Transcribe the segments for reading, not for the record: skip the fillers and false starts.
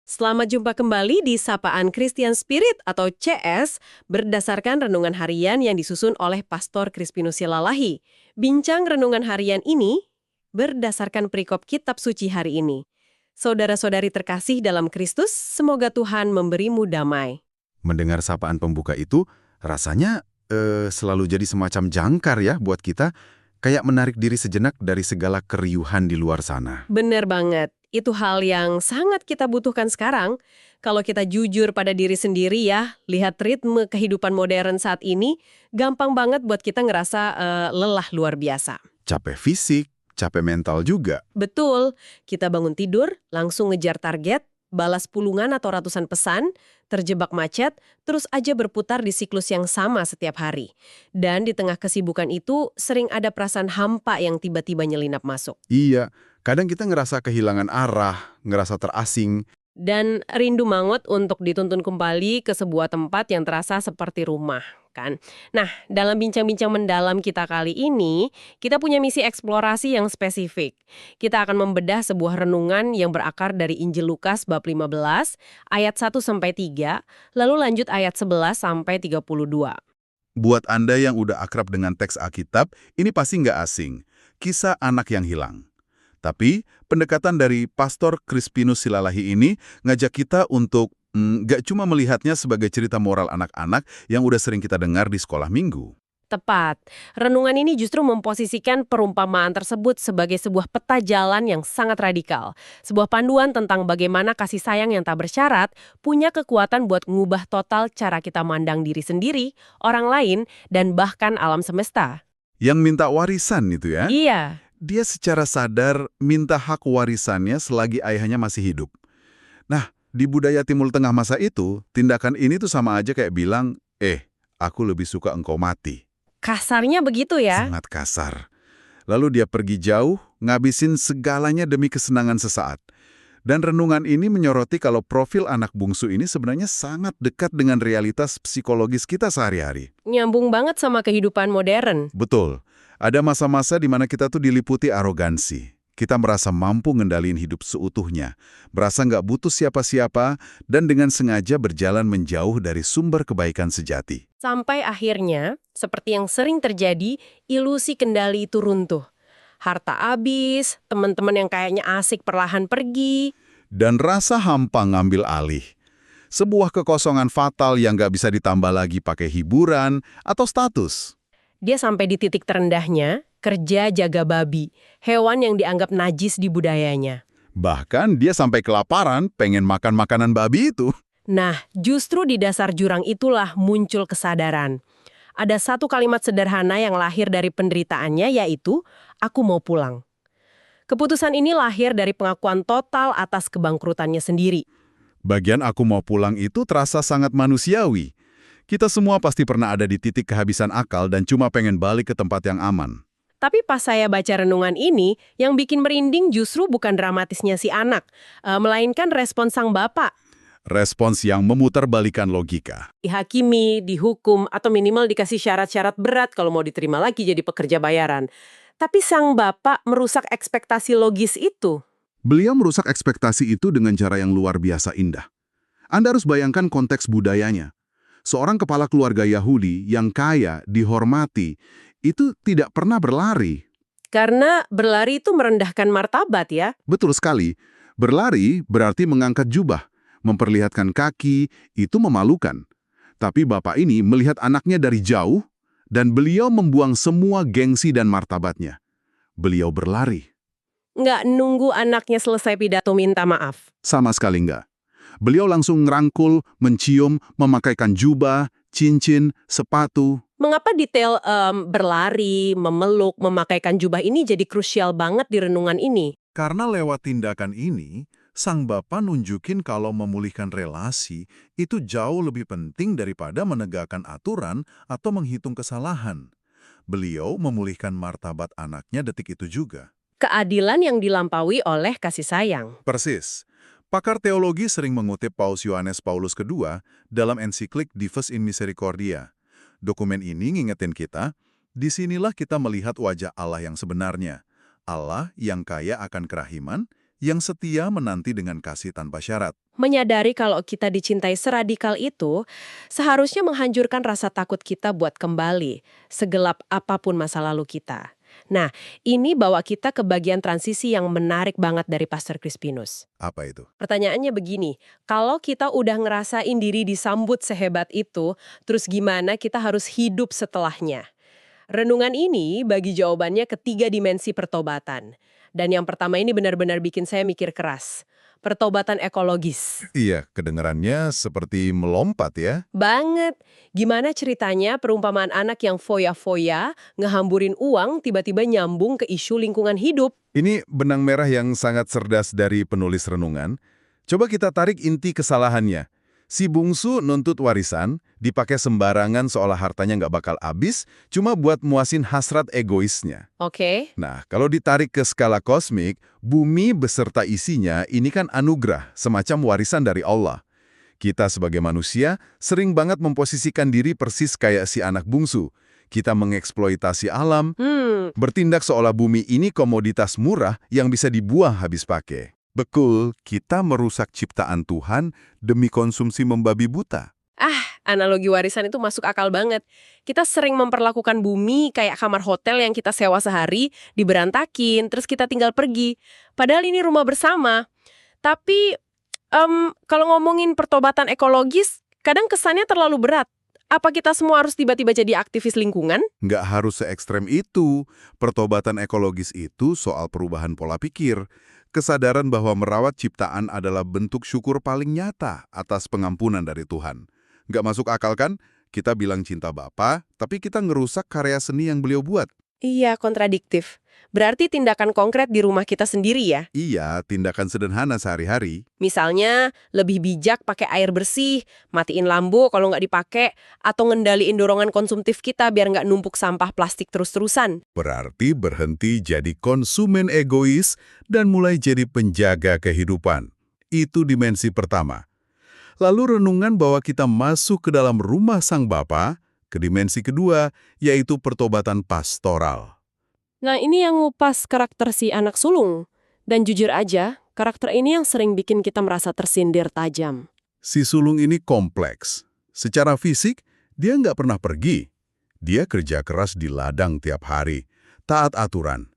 Selamat jumpa kembali di Sapaan Christian Spirit atau CS berdasarkan renungan harian yang disusun oleh Pastor Crispinus Silalahi. Bincang renungan harian ini berdasarkan perikop kitab suci hari ini. Saudara-saudari terkasih dalam Kristus, semoga Tuhan memberimu damai. Mendengar sapaan pembuka itu, rasanya selalu jadi semacam jangkar ya buat kita, kayak menarik diri sejenak dari segala keriuhan di luar sana. Benar banget. Itu hal yang sangat kita butuhkan sekarang. Kalau kita jujur pada diri sendiri ya, lihat ritme kehidupan modern saat ini, gampang banget buat kita ngerasa lelah luar biasa. Capek fisik, capek mental juga. Betul, kita bangun tidur, langsung ngejar target, balas puluhan atau ratusan pesan, terjebak macet, terus aja berputar di siklus yang sama setiap hari. Dan di tengah kesibukan itu, sering ada perasaan hampa yang tiba-tiba nyelinap masuk. Iya, kadang kita ngerasa kehilangan arah, ngerasa terasing. Dan rindu banget untuk dituntun kembali ke sebuah tempat yang terasa seperti rumah, kan? Nah, dalam bincang-bincang mendalam kita kali ini, kita punya misi eksplorasi yang spesifik. Kita akan membedah sebuah renungan yang berakar dari Injil Lukas bab 15, ayat 1-3, lalu lanjut ayat 11-32. Buat Anda yang udah akrab dengan teks Alkitab, ini pasti nggak asing. Kisah anak yang hilang. Tapi, pendekatan dari Pastor Crispinus Silalahi ini ngajak kita untuk nggak cuma melihatnya sebagai cerita moral anak-anak yang udah sering kita dengar di sekolah minggu. Tepat. Renungan ini justru memposisikan perumpamaan tersebut sebagai sebuah peta jalan yang sangat radikal. Sebuah panduan tentang bagaimana kasih sayang yang tak bersyarat punya kekuatan buat mengubah total cara kita mandang diri sendiri, orang lain, dan bahkan alam semesta. Yang minta warisan itu ya? Iya. Dia secara sadar minta hak warisannya selagi ayahnya masih hidup. Nah, di budaya Timur Tengah masa itu, tindakan ini tuh sama aja kayak bilang, aku lebih suka engkau mati. Kasarnya begitu ya? Sangat kasar. Lalu dia pergi jauh, ngabisin segalanya demi kesenangan sesaat. Dan renungan ini menyoroti kalau profil anak bungsu ini sebenarnya sangat dekat dengan realitas psikologis kita sehari-hari. Nyambung banget sama kehidupan modern. Betul. Ada masa-masa di mana kita tuh diliputi arogansi. Kita merasa mampu ngendalin hidup seutuhnya, merasa nggak butuh siapa-siapa, dan dengan sengaja berjalan menjauh dari sumber kebaikan sejati. Sampai akhirnya, seperti yang sering terjadi, ilusi kendali itu runtuh. Harta habis, teman-teman yang kayaknya asik perlahan pergi. Dan rasa hampa ngambil alih. Sebuah kekosongan fatal yang nggak bisa ditambah lagi pakai hiburan atau status. Dia sampai di titik terendahnya, kerja jaga babi, hewan yang dianggap najis di budayanya. Bahkan dia sampai kelaparan pengen makan makanan babi itu. Nah, justru di dasar jurang itulah muncul kesadaran. Ada satu kalimat sederhana yang lahir dari penderitaannya, yaitu, aku mau pulang. Keputusan ini lahir dari pengakuan total atas kebangkrutannya sendiri. Bagian aku mau pulang itu terasa sangat manusiawi. Kita semua pasti pernah ada di titik kehabisan akal dan cuma pengen balik ke tempat yang aman. Tapi pas saya baca renungan ini, yang bikin merinding justru bukan dramatisnya si anak, melainkan respons sang bapak. Respons yang memutarbalikkan logika. Dihakimi, dihukum, atau minimal dikasih syarat-syarat berat kalau mau diterima lagi jadi pekerja bayaran. Tapi sang bapak merusak ekspektasi logis itu. Beliau merusak ekspektasi itu dengan cara yang luar biasa indah. Anda harus bayangkan konteks budayanya. Seorang kepala keluarga Yahudi yang kaya, dihormati, itu tidak pernah berlari. Karena berlari itu merendahkan martabat ya. Betul sekali. Berlari berarti mengangkat jubah, memperlihatkan kaki, itu memalukan. Tapi bapak ini melihat anaknya dari jauh, dan beliau membuang semua gengsi dan martabatnya. Beliau berlari. Nggak nunggu anaknya selesai pidato minta maaf. Sama sekali enggak. Beliau langsung ngerangkul, mencium, memakaikan jubah, cincin, sepatu. Mengapa detail berlari, memeluk, memakaikan jubah ini jadi krusial banget di renungan ini? Karena lewat tindakan ini, sang bapak nunjukin kalau memulihkan relasi itu jauh lebih penting daripada menegakkan aturan atau menghitung kesalahan. Beliau memulihkan martabat anaknya detik itu juga. Keadilan yang dilampaui oleh kasih sayang. Persis. Pakar teologi sering mengutip Paus Yohanes Paulus II dalam ensiklik Divus in Misericordia. Dokumen ini ngingetin kita, disinilah kita melihat wajah Allah yang sebenarnya. Allah yang kaya akan kerahiman, yang setia menanti dengan kasih tanpa syarat. Menyadari kalau kita dicintai seradikal itu, seharusnya menghancurkan rasa takut kita buat kembali, segelap apapun masa lalu kita. Nah, ini bawa kita ke bagian transisi yang menarik banget dari Pastor Crispinus. Apa itu? Pertanyaannya begini, kalau kita udah ngerasain diri disambut sehebat itu, terus gimana kita harus hidup setelahnya? Renungan ini bagi jawabannya ke 3 dimensi pertobatan. Dan yang pertama ini benar-benar bikin saya mikir keras. Pertobatan ekologis. Iya, kedengarannya seperti melompat ya. Banget. Gimana ceritanya perumpamaan anak yang foya-foya, ngehamburin uang, tiba-tiba nyambung ke isu lingkungan hidup? Ini benang merah yang sangat cerdas dari penulis renungan. Coba kita tarik inti kesalahannya. Si bungsu nuntut warisan, dipakai sembarangan seolah hartanya nggak bakal habis, cuma buat muasin hasrat egoisnya. Oke. Nah, kalau ditarik ke skala kosmik, bumi beserta isinya ini kan anugerah, semacam warisan dari Allah. Kita sebagai manusia sering banget memposisikan diri persis kayak si anak bungsu. Kita mengeksploitasi alam, bertindak seolah bumi ini komoditas murah yang bisa dibuang habis pakai. Betul, kita merusak ciptaan Tuhan demi konsumsi membabi buta. Analogi warisan itu masuk akal banget. Kita sering memperlakukan bumi kayak kamar hotel yang kita sewa sehari, diberantakin, terus kita tinggal pergi. Padahal ini rumah bersama. Tapi, kalau ngomongin pertobatan ekologis, kadang kesannya terlalu berat. Apa kita semua harus tiba-tiba jadi aktivis lingkungan? Nggak harus se-ekstrem itu. Pertobatan ekologis itu soal perubahan pola pikir. Kesadaran bahwa merawat ciptaan adalah bentuk syukur paling nyata atas pengampunan dari Tuhan. Nggak masuk akal kan? Kita bilang cinta Bapa, tapi kita ngerusak karya seni yang beliau buat. Iya, kontradiktif. Berarti tindakan konkret di rumah kita sendiri ya? Iya, tindakan sederhana sehari-hari. Misalnya, lebih bijak pakai air bersih, matiin lampu kalau nggak dipakai, atau ngendaliin dorongan konsumtif kita biar nggak numpuk sampah plastik terus-terusan. Berarti berhenti jadi konsumen egois dan mulai jadi penjaga kehidupan. Itu dimensi pertama. Lalu renungan bahwa kita masuk ke dalam rumah Sang Bapa, ke dimensi kedua, yaitu pertobatan pastoral. Nah, ini yang ngupas karakter si anak sulung. Dan jujur aja, karakter ini yang sering bikin kita merasa tersindir tajam. Si sulung ini kompleks. Secara fisik, dia nggak pernah pergi. Dia kerja keras di ladang tiap hari, taat aturan.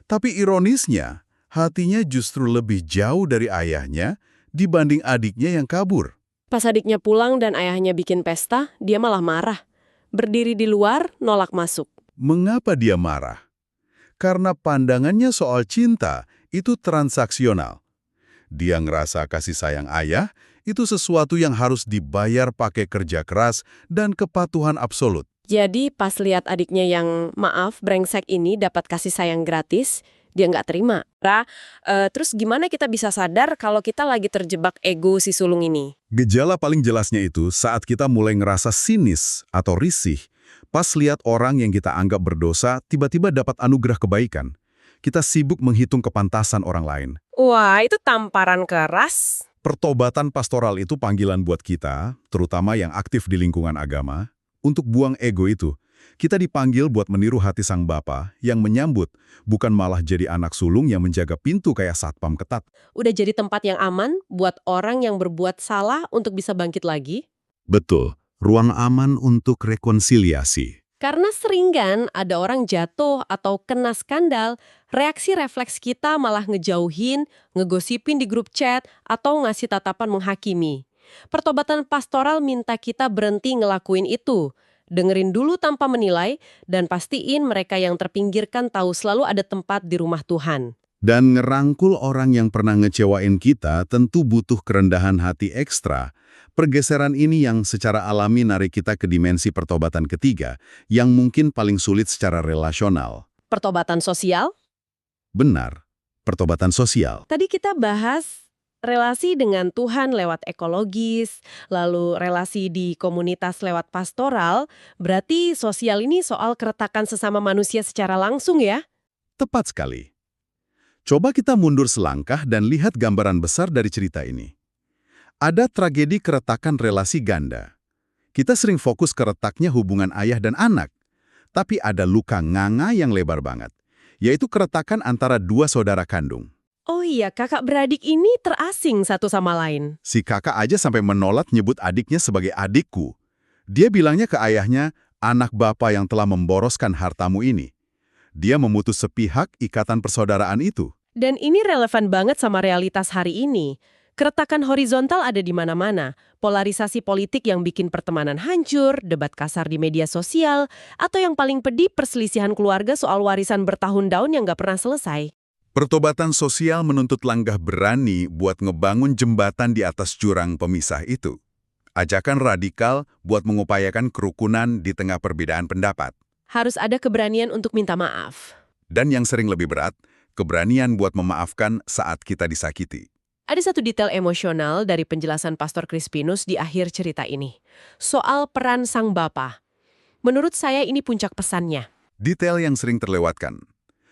Tapi ironisnya, hatinya justru lebih jauh dari ayahnya dibanding adiknya yang kabur. Pas adiknya pulang dan ayahnya bikin pesta, dia malah marah. Berdiri di luar, nolak masuk. Mengapa dia marah? Karena pandangannya soal cinta itu transaksional. Dia ngerasa kasih sayang ayah itu sesuatu yang harus dibayar pakai kerja keras dan kepatuhan absolut. Jadi pas lihat adiknya yang maaf, brengsek ini dapat kasih sayang gratis, dia nggak terima. Terus gimana kita bisa sadar kalau kita lagi terjebak ego si sulung ini? Gejala paling jelasnya itu saat kita mulai ngerasa sinis atau risih. Pas lihat orang yang kita anggap berdosa tiba-tiba dapat anugerah kebaikan. Kita sibuk menghitung kepantasan orang lain. Wah, itu tamparan keras. Pertobatan pastoral itu panggilan buat kita, terutama yang aktif di lingkungan agama, untuk buang ego itu. Kita dipanggil buat meniru hati Sang Bapa yang menyambut, bukan malah jadi anak sulung yang menjaga pintu kayak satpam ketat. Udah jadi tempat yang aman buat orang yang berbuat salah untuk bisa bangkit lagi. Betul, ruang aman untuk rekonsiliasi. Karena sering kan ada orang jatuh atau kena skandal, reaksi refleks kita malah ngejauhin, ngegosipin di grup chat, atau ngasih tatapan menghakimi. Pertobatan pastoral minta kita berhenti ngelakuin itu. Dengerin dulu tanpa menilai, dan pastiin mereka yang terpinggirkan tahu selalu ada tempat di rumah Tuhan. Dan ngerangkul orang yang pernah ngecewain kita tentu butuh kerendahan hati ekstra. Pergeseran ini yang secara alami narik kita ke dimensi pertobatan ketiga, yang mungkin paling sulit secara relasional. Pertobatan sosial? Benar, pertobatan sosial. Tadi kita bahas relasi dengan Tuhan lewat ekologis, lalu relasi di komunitas lewat pastoral, berarti sosial ini soal keretakan sesama manusia secara langsung ya? Tepat sekali. Coba kita mundur selangkah dan lihat gambaran besar dari cerita ini. Ada tragedi keretakan relasi ganda. Kita sering fokus ke retaknya hubungan ayah dan anak. Tapi ada luka nganga yang lebar banget, yaitu keretakan antara dua saudara kandung. Oh iya, kakak beradik ini terasing satu sama lain. Si kakak aja sampai menolak nyebut adiknya sebagai adikku. Dia bilangnya ke ayahnya, anak bapak yang telah memboroskan hartamu ini. Dia memutus sepihak ikatan persaudaraan itu. Dan ini relevan banget sama realitas hari ini. Keretakan horizontal ada di mana-mana. Polarisasi politik yang bikin pertemanan hancur, debat kasar di media sosial, atau yang paling pedih perselisihan keluarga soal warisan bertahun-tahun yang nggak pernah selesai. Pertobatan sosial menuntut langkah berani buat ngebangun jembatan di atas jurang pemisah itu. Ajakan radikal buat mengupayakan kerukunan di tengah perbedaan pendapat. Harus ada keberanian untuk minta maaf. Dan yang sering lebih berat, keberanian buat memaafkan saat kita disakiti. Ada satu detail emosional dari penjelasan Pastor Crispinus di akhir cerita ini. Soal peran sang bapa. Menurut saya ini puncak pesannya. Detail yang sering terlewatkan.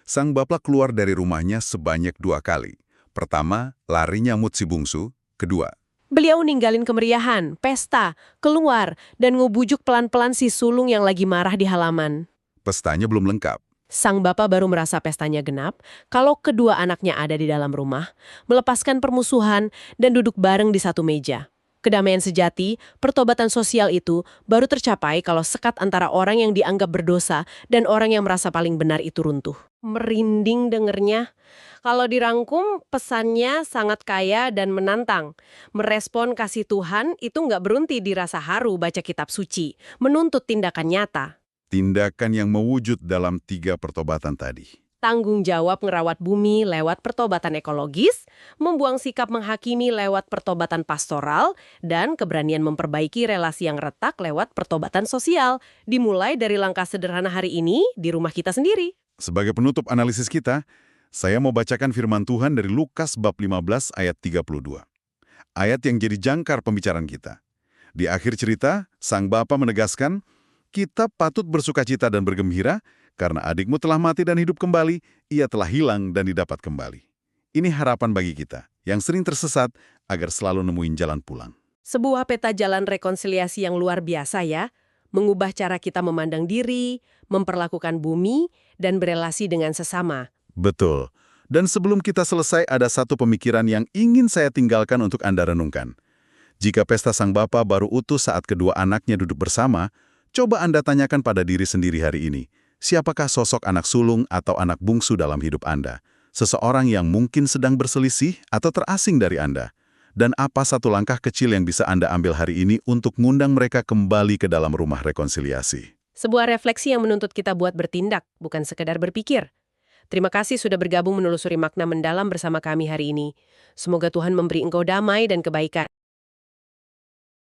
Sang bapak keluar dari rumahnya sebanyak 2 kali. Pertama, lari nyamut si bungsu. Kedua, Beliau ninggalin kemeriahan, pesta, keluar, dan ngebujuk pelan-pelan si sulung yang lagi marah di halaman. pestanya belum lengkap. Sang bapak baru merasa pestanya genap kalau kedua anaknya ada di dalam rumah, melepaskan permusuhan, dan duduk bareng di satu meja. Kedamaian sejati, pertobatan sosial itu baru tercapai kalau sekat antara orang yang dianggap berdosa dan orang yang merasa paling benar itu runtuh. Merinding dengernya. Kalau dirangkum, pesannya sangat kaya dan menantang. Merespon kasih Tuhan itu nggak berhenti di rasa haru baca kitab suci, menuntut tindakan nyata. Tindakan yang mewujud dalam 3 pertobatan tadi. Tanggung jawab ngerawat bumi lewat pertobatan ekologis, membuang sikap menghakimi lewat pertobatan pastoral, dan keberanian memperbaiki relasi yang retak lewat pertobatan sosial, dimulai dari langkah sederhana hari ini di rumah kita sendiri. Sebagai penutup analisis kita, saya mau bacakan firman Tuhan dari Lukas bab 15 ayat 32. Ayat yang jadi jangkar pembicaraan kita. Di akhir cerita, sang bapa menegaskan, kita patut bersukacita dan bergembira karena adikmu telah mati dan hidup kembali, ia telah hilang dan didapat kembali. Ini harapan bagi kita yang sering tersesat agar selalu nemuin jalan pulang. Sebuah peta jalan rekonsiliasi yang luar biasa ya, mengubah cara kita memandang diri, memperlakukan bumi, dan berelasi dengan sesama. Betul. Dan sebelum kita selesai, ada satu pemikiran yang ingin saya tinggalkan untuk Anda renungkan. Jika pesta sang bapa baru utuh saat kedua anaknya duduk bersama, coba Anda tanyakan pada diri sendiri hari ini, siapakah sosok anak sulung atau anak bungsu dalam hidup Anda? Seseorang yang mungkin sedang berselisih atau terasing dari Anda? Dan apa satu langkah kecil yang bisa Anda ambil hari ini untuk mengundang mereka kembali ke dalam rumah rekonsiliasi? Sebuah refleksi yang menuntut kita buat bertindak, bukan sekedar berpikir. Terima kasih sudah bergabung menelusuri makna mendalam bersama kami hari ini. Semoga Tuhan memberi engkau damai dan kebaikan.